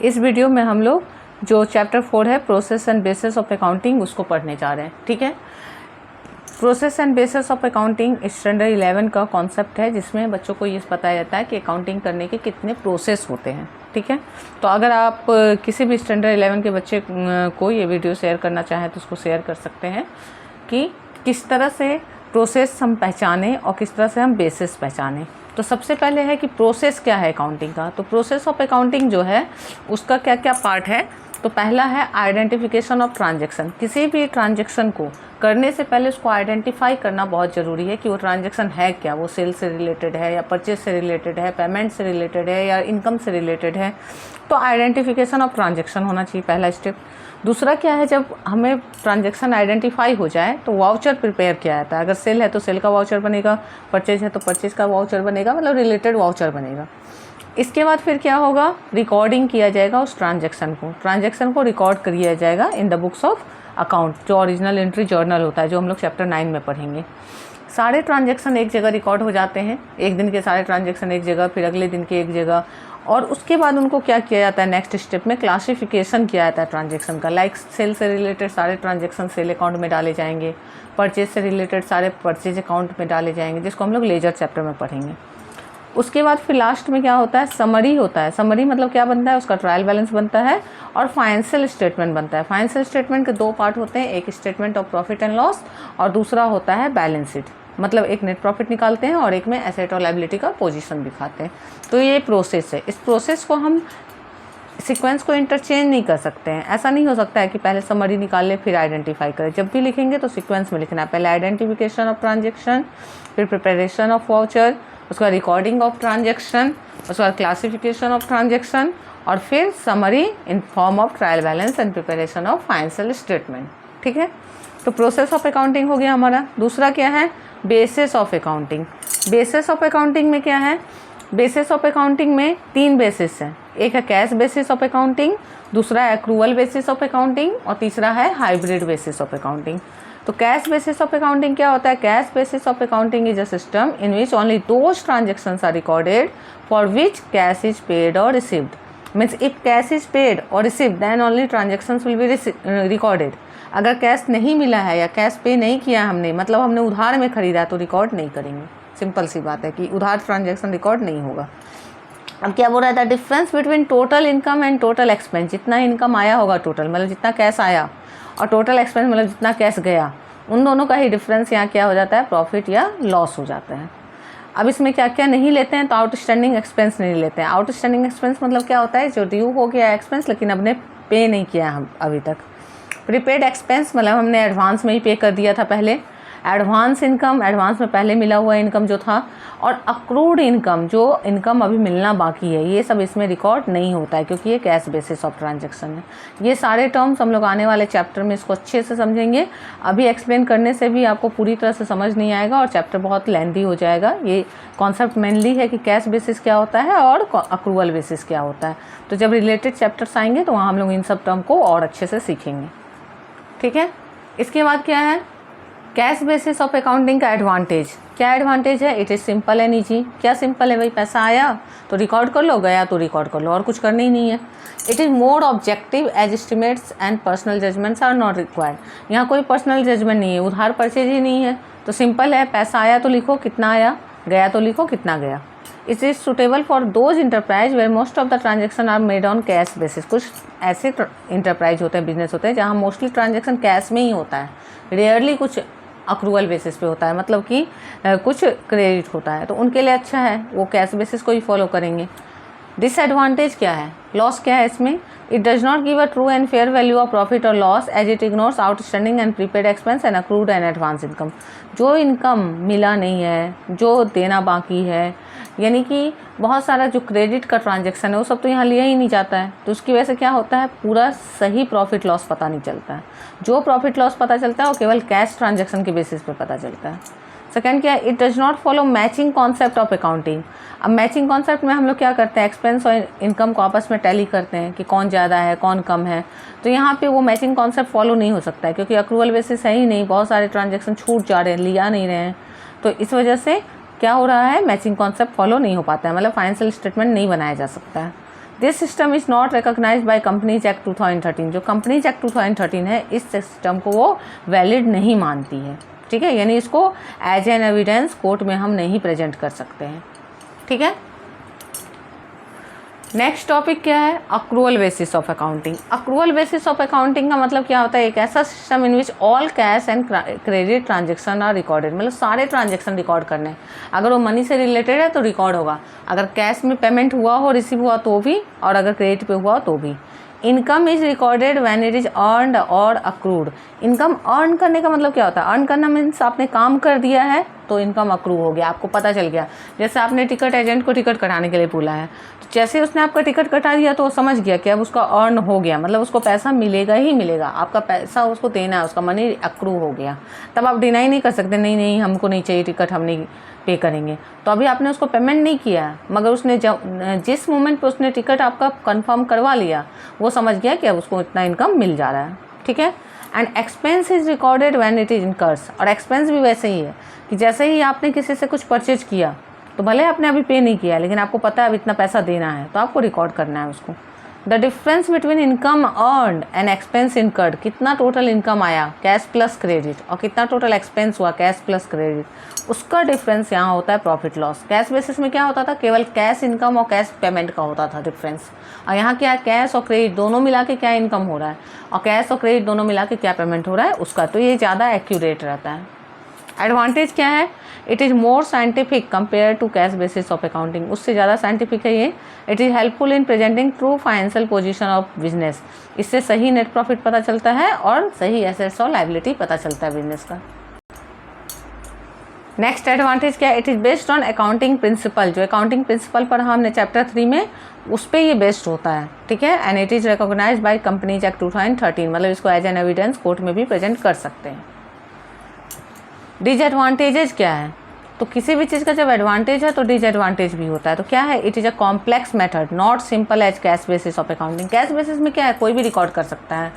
इस वीडियो में हम लोग जो चैप्टर 4 है process and bases of accounting उसको पढ़ने जा रहे हैं। ठीक है, process and bases of accounting standard 11 का कॉन्सेप्ट है, जिसमें बच्चों को ये बताया जाता है कि अकाउंटिंग करने के कितने प्रोसेस होते हैं। ठीक है, तो अगर आप किसी भी स्टैंडर्ड 11 के बच्चे को ये वीडियो शेयर करना चाहें तो उसको शेयर कर सकते हैं कि किस तरह से प्रोसेस हम पहचानें और किस तरह से हम बेसिस पहचानें। तो सबसे पहले है कि प्रोसेस क्या है अकाउंटिंग का। तो प्रोसेस ऑफ अकाउंटिंग जो है उसका क्या क्या पार्ट है। तो पहला है आइडेंटिफिकेशन ऑफ ट्रांजैक्शन। किसी भी ट्रांजैक्शन को करने से पहले उसको आइडेंटिफाई करना बहुत ज़रूरी है कि वो ट्रांजैक्शन है क्या, वो सेल से रिलेटेड है या परचेज से रिलेटेड है, पेमेंट से रिलेटेड है या इनकम से रिलेटेड है। तो आइडेंटिफिकेशन ऑफ ट्रांजैक्शन होना चाहिए पहला स्टेप। दूसरा क्या है, जब हमें ट्रांजैक्शन आइडेंटिफाई हो जाए तो वाउचर प्रिपेयर किया जाता है। अगर सेल है तो सेल का वाउचर बनेगा, परचेज है तो परचेज का वाउचर बनेगा, मतलब रिलेटेड वाउचर बनेगा। इसके बाद फिर क्या होगा, रिकॉर्डिंग किया जाएगा उस ट्रांजैक्शन को रिकॉर्ड किया जाएगा in the books of account, जो ओरिजिनल एंट्री जर्नल होता है, जो हम लोग चैप्टर 9 में पढ़ेंगे। सारे ट्रांजैक्शन एक जगह रिकॉर्ड हो जाते हैं, एक दिन के सारे ट्रांजैक्शन एक जगह, फिर अगले दिन के एक जगह। और उसके बाद उनको क्या किया जाता है, नेक्स्ट स्टेप में क्लासिफिकेशन किया जाता है ट्रांजैक्शन का। लाइक सेल से रिलेटेड सारे ट्रांजैक्शन सेल अकाउंट में डाले जाएंगे, परचेज से रिलेटेड सारे परचेज अकाउंट में डाले जाएंगे, जिसको हम लोग लेजर चैप्टर में पढ़ेंगे। उसके बाद फिर लास्ट में क्या होता है, समरी होता है। समरी मतलब क्या बनता है, उसका ट्रायल बैलेंस बनता है और फाइनेंशियल स्टेटमेंट बनता है। फाइनेंशियल स्टेटमेंट के दो पार्ट होते हैं, एक statement of profit and loss और दूसरा होता है बैलेंस शीट। मतलब एक नेट प्रॉफिट निकालते हैं और एक में एसेट और लायबिलिटी का पोजीशन दिखाते हैं। तो ये प्रोसेस है। इस प्रोसेस को हम सीक्वेंस को इंटरचेंज नहीं कर सकते हैं। ऐसा नहीं हो सकता है कि पहले समरी निकाल ले फिर आइडेंटिफाई करें। जब भी लिखेंगे तो सीक्वेंस में लिखना है। पहले आइडेंटिफिकेशन ऑफ ट्रांजेक्शन, फिर प्रिपरेशन ऑफ वाउचर, उसका रिकॉर्डिंग ऑफ ट्रांजैक्शन, उसके बाद क्लासिफिकेशन ऑफ ट्रांजैक्शन और फिर summary in form of trial balance and preparation of financial statement. ठीक है, तो प्रोसेस ऑफ अकाउंटिंग हो गया हमारा। दूसरा क्या है, basis of accounting. Basis of accounting में क्या है, बेसिस ऑफ अकाउंटिंग में 3 बेसिस हैं। एक है कैश बेसिस ऑफ अकाउंटिंग, दूसरा है एक्रूवल बेसिस ऑफ अकाउंटिंग और तीसरा है हाइब्रिड बेसिस ऑफ अकाउंटिंग। तो कैश बेसिस ऑफ अकाउंटिंग क्या होता है, cash basis of accounting is a system in which only those transactions are recorded for which cash is paid और received. Means if cash is paid और received then only transactions will be recorded. अगर cash नहीं मिला है या cash पे नहीं किया हमने, मतलब हमने उधार में खरीदा, तो रिकॉर्ड नहीं करेंगे। सिंपल सी बात है कि उधार ट्रांजेक्शन रिकॉर्ड नहीं होगा। अब क्या बोल रहा था, difference between total income and total expense. जितना इनकम आया होगा टोटल, मतलब जितना कैश आया, और टोटल एक्सपेंस मतलब जितना कैश गया, उन दोनों का ही डिफरेंस यहाँ क्या हो जाता है, प्रॉफिट या लॉस हो जाता है। अब इसमें क्या क्या नहीं लेते हैं, तो आउटस्टैंडिंग एक्सपेंस नहीं लेते हैं। आउटस्टैंडिंग एक्सपेंस मतलब क्या होता है, जो ड्यू हो गया एक्सपेंस लेकिन हमने पे नहीं किया हम अभी तक। प्रीपेड एक्सपेंस मतलब हमने एडवांस में ही पे कर दिया था पहले। एडवांस इनकम, एडवांस में पहले मिला हुआ इनकम जो था। और अक्रूड इनकम, जो इनकम अभी मिलना बाकी है, ये सब इसमें रिकॉर्ड नहीं होता है क्योंकि ये कैश बेसिस ऑफ ट्रांजैक्शन है। ये सारे टर्म्स हम लोग आने वाले चैप्टर में इसको अच्छे से समझेंगे। अभी एक्सप्लेन करने से भी आपको पूरी तरह से समझ नहीं आएगा और चैप्टर बहुत लेंथी हो जाएगा। ये कॉन्सेप्ट मेनली है कि कैश बेसिस क्या होता है और अक्रूवल बेसिस क्या होता है। तो जब रिलेटेड चैप्टर्स आएंगे तो वहाँ हम लोग इन सब टर्म को और अच्छे से सीखेंगे। ठीक है, इसके बाद क्या है, कैश बेसिस ऑफ अकाउंटिंग का एडवांटेज। क्या एडवांटेज है, it is simple and easy. क्या सिंपल है भाई, पैसा आया तो रिकॉर्ड कर लो, गया तो रिकॉर्ड कर लो, और कुछ करना ही नहीं है। It is more objective as estimates and personal judgements are not required. यहाँ कोई पर्सनल जजमेंट नहीं है, उधार परचेज ही नहीं है, तो सिंपल है, पैसा आया तो लिखो कितना आया, गया तो लिखो कितना गया। It is suitable for those enterprise where most of the transaction are made on cash basis. कुछ ऐसे इंटरप्राइज होते हैं, बिजनेस होते हैं, जहाँ मोस्टली ट्रांजेक्शन कैश में ही होता है, रेयरली कुछ अक्रूवल बेसिस पे होता है, मतलब कि कुछ क्रेडिट होता है, तो उनके लिए अच्छा है, वो कैश बेसिस को ही फॉलो करेंगे। डिसएडवांटेज क्या है, लॉस क्या है इसमें, it does not give a true and fair value of profit और loss as it ignores outstanding and prepaid expense and accrued and advance income. जो इनकम मिला नहीं है, जो देना बाकी है, यानी कि बहुत सारा जो क्रेडिट का ट्रांजैक्शन है वो सब तो यहाँ लिया ही नहीं जाता है, तो उसकी वजह से क्या होता है, पूरा सही प्रॉफिट लॉस पता नहीं चलता है। जो प्रॉफिट लॉस पता चलता है वो केवल कैश ट्रांजैक्शन के बेसिस पे पता चलता है। सेकेंड क्या है, it does not follow matching concept of accounting. अब मैचिंग कॉन्सेप्ट में हम लोग क्या करते हैं, एक्सपेंस और इनकम को आपस में टैली करते हैं कि कौन ज़्यादा है कौन कम है। तो यहाँ पे वो मैचिंग कॉन्सेप्ट फॉलो नहीं हो सकता है क्योंकि अक्रूवल बेसिस है ही नहीं, बहुत सारे ट्रांजैक्शन छूट जा रहे हैं, लिया नहीं रहे हैं। तो इस वजह से क्या हो रहा है, मैचिंग कॉन्सेप्ट फॉलो नहीं हो पाता है, मतलब फाइनेंशियल स्टेटमेंट नहीं बनाया जा सकता है। This system is not recognised by companies act 2013। जो कंपनीज एक्ट 2013 है इस सिस्टम को वो वैलिड नहीं मानती है, ठीक है, यानी इसको एज एन एविडेंस कोर्ट में हम नहीं प्रेजेंट कर सकते हैं, ठीक है। नेक्स्ट टॉपिक क्या है, accrual basis of accounting. Accrual basis of accounting का मतलब क्या होता है, एक ऐसा system in which all cash and credit transaction are recorded, मतलब सारे ट्रांजेक्शन रिकॉर्ड करने, अगर वो मनी से रिलेटेड है तो रिकॉर्ड होगा, अगर कैश में पेमेंट हुआ हो, रिसीव हुआ तो भी, और अगर क्रेडिट पे हुआ तो भी। Income is recorded when it is earned और अक्रूड। इनकम अर्न करने का मतलब क्या होता है, अर्न करना मीन्स आपने काम कर दिया है तो इनकम अक्रू हो गया, आपको पता चल गया। जैसे आपने टिकट एजेंट को टिकट कटाने के लिए बोला है, तो जैसे उसने आपका टिकट कटा दिया तो वो समझ गया कि अब उसका अर्न हो गया, मतलब उसको पैसा मिलेगा ही मिलेगा, आपका पैसा उसको देना है, उसका मनी अक्रू हो गया। तब आप डिनाई नहीं कर सकते, नहीं नहीं हमको नहीं चाहिए टिकट, हम नहीं पे करेंगे। तो अभी आपने उसको पेमेंट नहीं किया है, मगर उसने जिस मोमेंट पे उसने टिकट आपका कंफर्म करवा लिया, वो समझ गया कि अब उसको इतना इनकम मिल जा रहा है, ठीक है। And expense is recorded when it is incurs. और एक्सपेंस भी वैसे ही है कि जैसे ही आपने किसी से कुछ परचेज किया, तो भले आपने अभी पे नहीं किया, लेकिन आपको पता है अब इतना पैसा देना है, तो आपको रिकॉर्ड करना है उसको। The difference between income earned and expense incurred, कितना टोटल इनकम आया कैश प्लस क्रेडिट, और कितना टोटल एक्सपेंस हुआ कैश प्लस क्रेडिट, उसका डिफरेंस यहाँ होता है प्रॉफिट लॉस। कैश बेसिस में क्या होता था, केवल कैश इनकम और कैश पेमेंट का होता था डिफरेंस, और यहाँ क्या है, कैश और क्रेडिट दोनों मिला के क्या इनकम हो रहा है, और कैश और क्रेडिट दोनों मिला के क्या पेमेंट हो रहा है उसका, तो ये ज़्यादा एक्यूरेट रहता है। एडवांटेज क्या है, it is more scientific compare to cash basis of accounting, उससे ज़्यादा साइंटिफिक है ये। It is helpful in presenting true financial position of business, इससे सही नेट प्रॉफिट पता चलता है और सही एसेट्स और लायबिलिटी पता चलता है बिजनेस का। नेक्स्ट एडवांटेज क्या है, it is based on accounting principle. जो अकाउंटिंग प्रिंसिपल पर हमने चैप्टर 3 में, उस पर ये बेस्ड होता है, ठीक है। And it is recognised by companies act 2013, मतलब इसको एज एन एविडेंस कोर्ट में भी प्रेजेंट कर सकते हैं। डिसएडवांटेजेस क्या है, तो किसी भी चीज़ का जब एडवांटेज है तो डिसएडवांटेज भी होता है। तो क्या है, it is a complex method not simple as cash basis of accounting. Cash basis में क्या है, कोई भी रिकॉर्ड कर सकता है,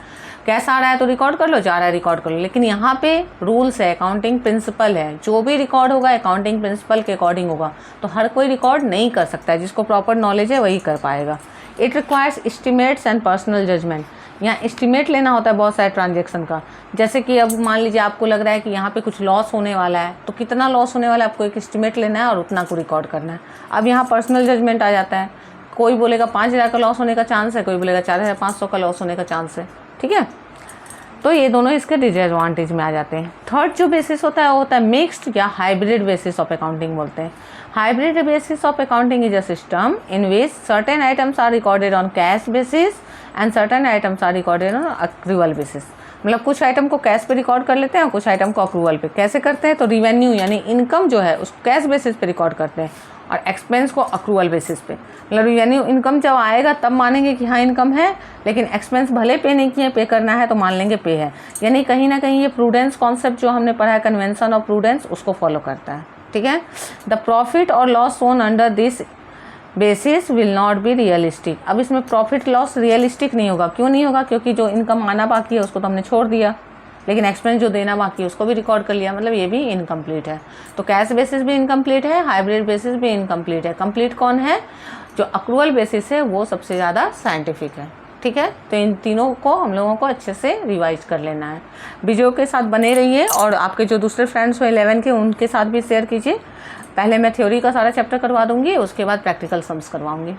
कैश आ रहा है तो रिकॉर्ड कर लो, जा रहा है रिकॉर्ड कर लो, लेकिन यहाँ पे रूल्स है, अकाउंटिंग प्रिंसिपल है, जो भी रिकॉर्ड होगा अकाउंटिंग प्रिंसिपल के अकॉर्डिंग होगा, तो हर कोई रिकॉर्ड नहीं कर सकता है, जिसको प्रॉपर नॉलेज है वही कर पाएगा। It requires estimates and personal judgement, यहाँ एस्टिमेट लेना होता है बहुत सारे ट्रांजेक्शन का। जैसे कि अब मान लीजिए आपको लग रहा है कि यहाँ पे कुछ लॉस होने वाला है, तो कितना लॉस होने वाला है आपको एक एस्टिमेट लेना है और उतना को रिकॉर्ड करना है। अब यहाँ पर्सनल जजमेंट आ जाता है, कोई बोलेगा 5,000 का लॉस होने का चांस है, कोई बोलेगा 4,500 का लॉस होने का चांस है, ठीक है। तो ये दोनों इसके डिसएडवांटेज में आ जाते हैं। थर्ड जो बेसिस होता है वो होता है मिक्स्ड या हाइब्रिड बेसिस ऑफ अकाउंटिंग बोलते हैं। Hybrid basis of accounting is a system in which certain items are recorded on cash basis and certain items are recorded on accrual basis. मतलब कुछ आइटम को कैश पे record कर लेते हैं और कुछ आइटम को अक्रूवल पे। कैसे करते हैं, तो रिवेन्यू यानी इनकम जो है उसको कैश बेसिस पे रिकॉर्ड करते हैं और एक्सपेंस को अक्रूवल बेसिस पे। मतलब रिवेन्यू इनकम जब आएगा तब मानेंगे कि हाँ इनकम है, लेकिन एक्सपेंस भले पे नहीं किए, पे करना है तो मान लेंगे पे है। यानी कहीं ना कहीं ये प्रूडेंस कॉन्सेप्ट जो हमने पढ़ा है, कन्वेंशन ऑफ प्रूडेंस, उसको फॉलो करता है, ठीक है। द प्रॉफिट और loss shown under this basis will not be realistic. अब इसमें प्रॉफिट लॉस रियलिस्टिक नहीं होगा। क्यों नहीं होगा, क्योंकि जो इनकम आना बाकी है उसको तो हमने छोड़ दिया, लेकिन एक्सपेंस जो देना बाकी है उसको भी रिकॉर्ड कर लिया, मतलब ये भी इनकम्प्लीट है। तो कैश बेसिस भी इनकम्प्लीट है, हाइब्रिड बेसिस भी इनकम्प्लीट है। कंप्लीट कौन है, जो अक्रूवल बेसिस है वो सबसे ज़्यादा साइंटिफिक है, ठीक है। तो इन तीनों को हम लोगों को अच्छे से रिवाइज कर लेना है। वीडियो के साथ बने रहिए और आपके जो दूसरे फ्रेंड्स हो 11 के, उनके साथ भी शेयर कीजिए। पहले मैं थ्योरी का सारा चैप्टर करवा दूंगी, उसके बाद प्रैक्टिकल सम्स करवाऊंगी।